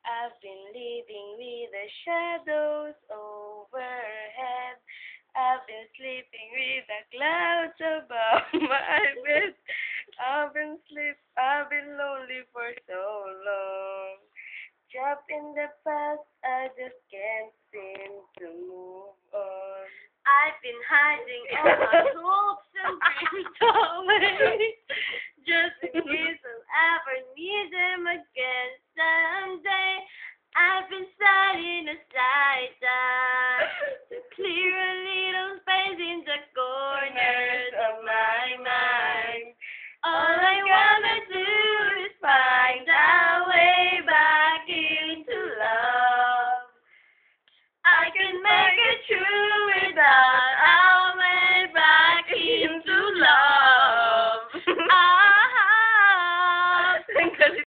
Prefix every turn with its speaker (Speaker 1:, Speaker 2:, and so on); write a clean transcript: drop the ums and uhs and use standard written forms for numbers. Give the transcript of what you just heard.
Speaker 1: I've been living with the shadows overhead. I've been sleeping with the clouds above my bed. I've been lonely for so long. Trapped in the past, I just can't seem to move on. I've been hiding all my hopes and dreams away, just in case I'll ever